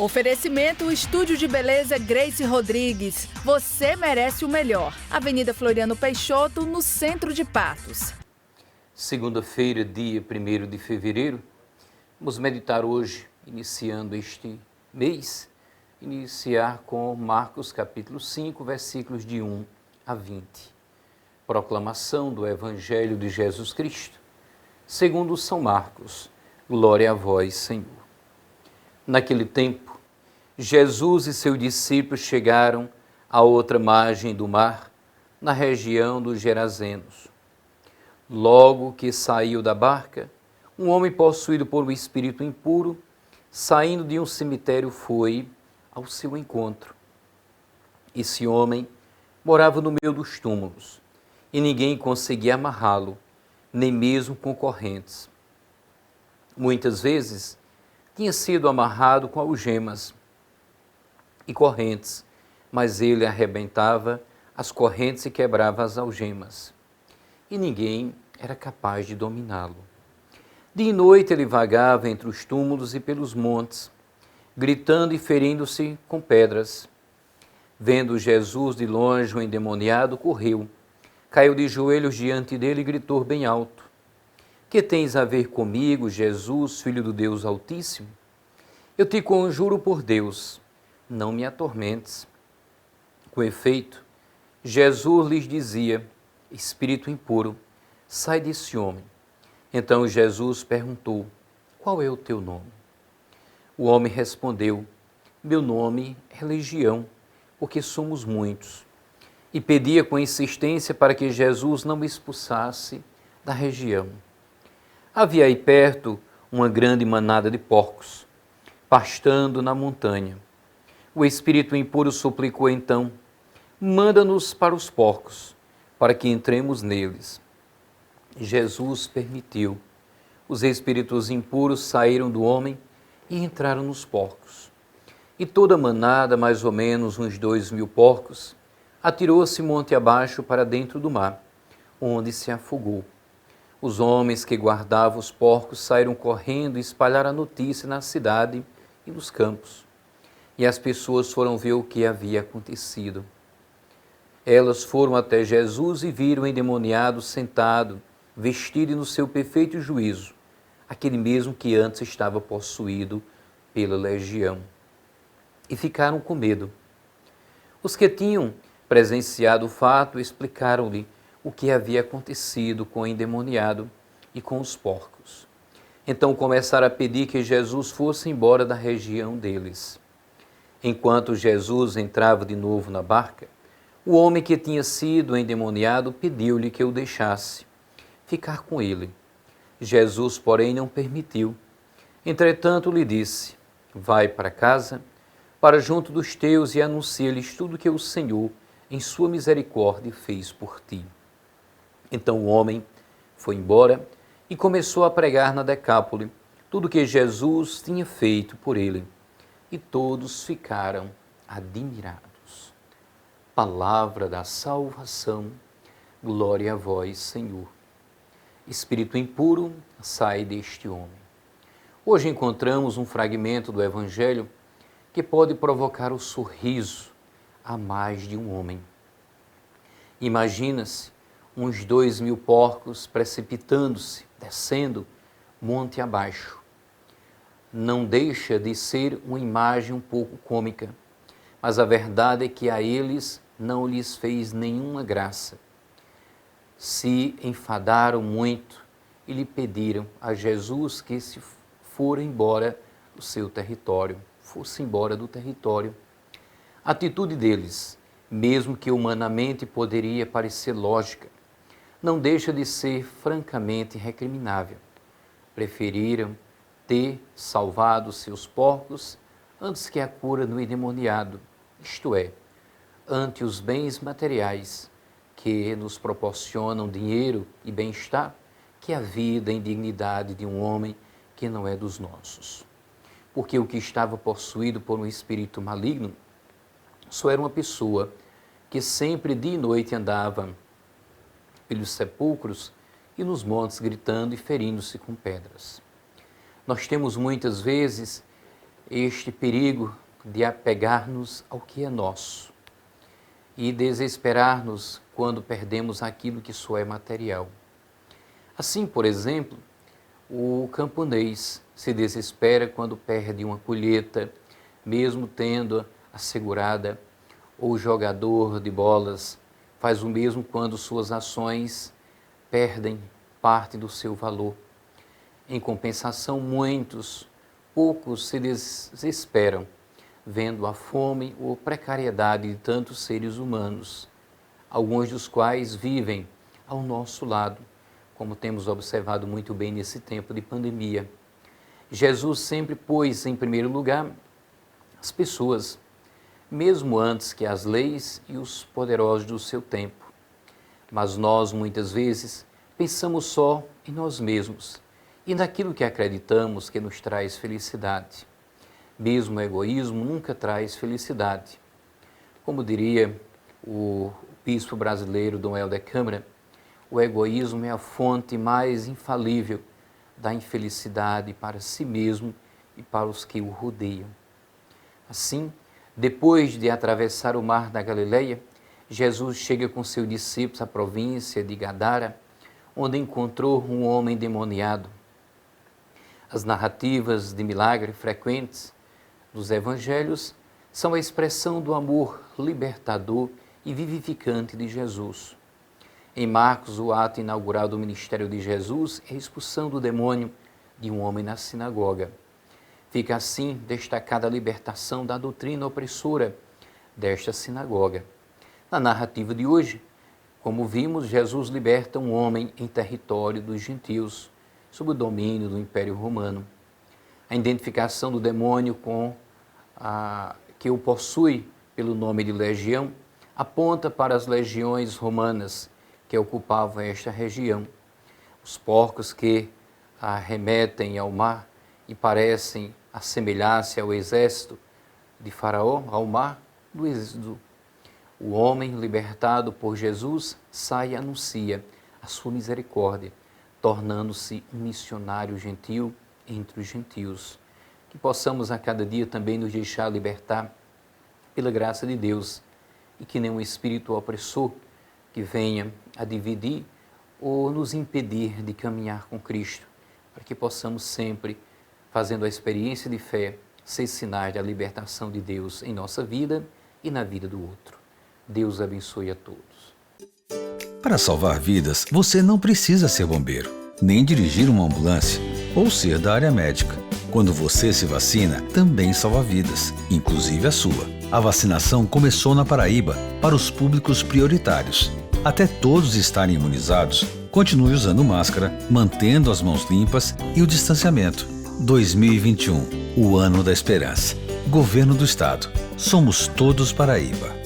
Oferecimento Estúdio de Beleza Grace Rodrigues. Você merece o melhor. Avenida Floriano Peixoto, no centro de Patos. Segunda-feira, dia 1º de fevereiro, vamos meditar hoje, iniciando este mês, iniciar com Marcos capítulo 5, versículos de 1 a 20. Proclamação do Evangelho de Jesus Cristo, segundo São Marcos. Glória a vós, Senhor. Naquele tempo, Jesus e seus discípulos chegaram à outra margem do mar, na região dos Gerazenos. Logo que saiu da barca, um homem possuído por um espírito impuro, saindo de um cemitério, foi ao seu encontro. Esse homem morava no meio dos túmulos, e ninguém conseguia amarrá-lo, nem mesmo com correntes. Muitas vezes tinha sido amarrado com algemas e correntes, mas ele arrebentava as correntes e quebrava as algemas, e ninguém era capaz de dominá-lo. De noite ele vagava entre os túmulos e pelos montes, gritando e ferindo-se com pedras. Vendo Jesus de longe, o endemoniado correu, caiu de joelhos diante dele e gritou bem alto: Que tens a ver comigo, Jesus, Filho do Deus Altíssimo? Eu te conjuro por Deus, não me atormentes. Com efeito, Jesus lhes dizia: Espírito impuro, sai desse homem. Então Jesus perguntou: Qual é o teu nome? O homem respondeu: Meu nome é Legião, porque somos muitos. E pedia com insistência para que Jesus não o expulsasse da região. Havia aí perto uma grande manada de porcos, pastando na montanha. O espírito impuro suplicou então: Manda-nos para os porcos, para que entremos neles. Jesus permitiu. Os espíritos impuros saíram do homem e entraram nos porcos. E toda a manada, mais ou menos uns 2.000 porcos, atirou-se monte abaixo para dentro do mar, onde se afogou. Os homens que guardavam os porcos saíram correndo e espalharam a notícia na cidade e nos campos. E as pessoas foram ver o que havia acontecido. Elas foram até Jesus e viram o endemoniado sentado, vestido no seu perfeito juízo, aquele mesmo que antes estava possuído pela legião. E ficaram com medo. Os que tinham presenciado o fato explicaram-lhe o que havia acontecido com o endemoniado e com os porcos. Então começaram a pedir que Jesus fosse embora da região deles. Enquanto Jesus entrava de novo na barca, o homem que tinha sido endemoniado pediu-lhe que o deixasse ficar com ele. Jesus, porém, não permitiu. Entretanto, lhe disse: Vai para casa, para junto dos teus, e anuncia-lhes tudo que o Senhor, em sua misericórdia, fez por ti. Então o homem foi embora e começou a pregar na Decápole tudo que Jesus tinha feito por ele. E todos ficaram admirados. Palavra da salvação, glória a vós, Senhor. Espírito impuro, sai deste homem. Hoje encontramos um fragmento do Evangelho que pode provocar o sorriso a mais de um homem. Imagina-se uns 2.000 porcos precipitando-se, descendo monte abaixo. Não deixa de ser uma imagem um pouco cômica, mas a verdade é que a eles não lhes fez nenhuma graça. Se enfadaram muito e lhe pediram a Jesus que se fora embora do seu território, fosse embora do território. A atitude deles, mesmo que humanamente poderia parecer lógica, não deixa de ser francamente recriminável. Preferiram ter salvado seus porcos antes que a cura do endemoniado, isto é, ante os bens materiais que nos proporcionam dinheiro e bem-estar, que a vida e dignidade de um homem que não é dos nossos. Porque o que estava possuído por um espírito maligno só era uma pessoa que sempre dia e noite andava pelos sepulcros e nos montes gritando e ferindo-se com pedras. Nós temos muitas vezes este perigo de apegar-nos ao que é nosso e desesperar-nos quando perdemos aquilo que só é material. Assim, por exemplo, o camponês se desespera quando perde uma colheita, mesmo tendo assegurada, ou o jogador de bolas faz o mesmo quando suas ações perdem parte do seu valor. Em compensação, poucos se desesperam, vendo a fome ou precariedade de tantos seres humanos, alguns dos quais vivem ao nosso lado, como temos observado muito bem nesse tempo de pandemia. Jesus sempre pôs em primeiro lugar as pessoas, mesmo antes que as leis e os poderosos do seu tempo. Mas nós, muitas vezes, pensamos só em nós mesmos e naquilo que acreditamos que nos traz felicidade. Mesmo o egoísmo nunca traz felicidade. Como diria o bispo brasileiro Dom Helder Câmara, o egoísmo é a fonte mais infalível da infelicidade para si mesmo e para os que o rodeiam. Assim, depois de atravessar o mar da Galileia, Jesus chega com seus discípulos à província de Gadara, onde encontrou um homem endemoniado. As narrativas de milagre frequentes dos evangelhos são a expressão do amor libertador e vivificante de Jesus. Em Marcos, o ato inaugural do ministério de Jesus é a expulsão do demônio de um homem na sinagoga. Fica assim destacada a libertação da doutrina opressora desta sinagoga. Na narrativa de hoje, como vimos, Jesus liberta um homem em território dos gentios, sob o domínio do Império Romano. A identificação do demônio que o possui pelo nome de legião aponta para as legiões romanas que ocupavam esta região. Os porcos que remetem ao mar e parecem assemelhar-se ao exército de Faraó, ao mar do êxodo. O homem libertado por Jesus sai e anuncia a sua misericórdia, tornando-se um missionário gentil entre os gentios. Que possamos a cada dia também nos deixar libertar pela graça de Deus e que nenhum espírito opressor que venha a dividir ou nos impedir de caminhar com Cristo, para que possamos sempre, fazendo a experiência de fé, ser sinais da libertação de Deus em nossa vida e na vida do outro. Deus abençoe a todos. Para salvar vidas, você não precisa ser bombeiro, nem dirigir uma ambulância ou ser da área médica. Quando você se vacina, também salva vidas, inclusive a sua. A vacinação começou na Paraíba para os públicos prioritários. Até todos estarem imunizados, continue usando máscara, mantendo as mãos limpas e o distanciamento. 2021, o ano da esperança. Governo do Estado. Somos todos Paraíba.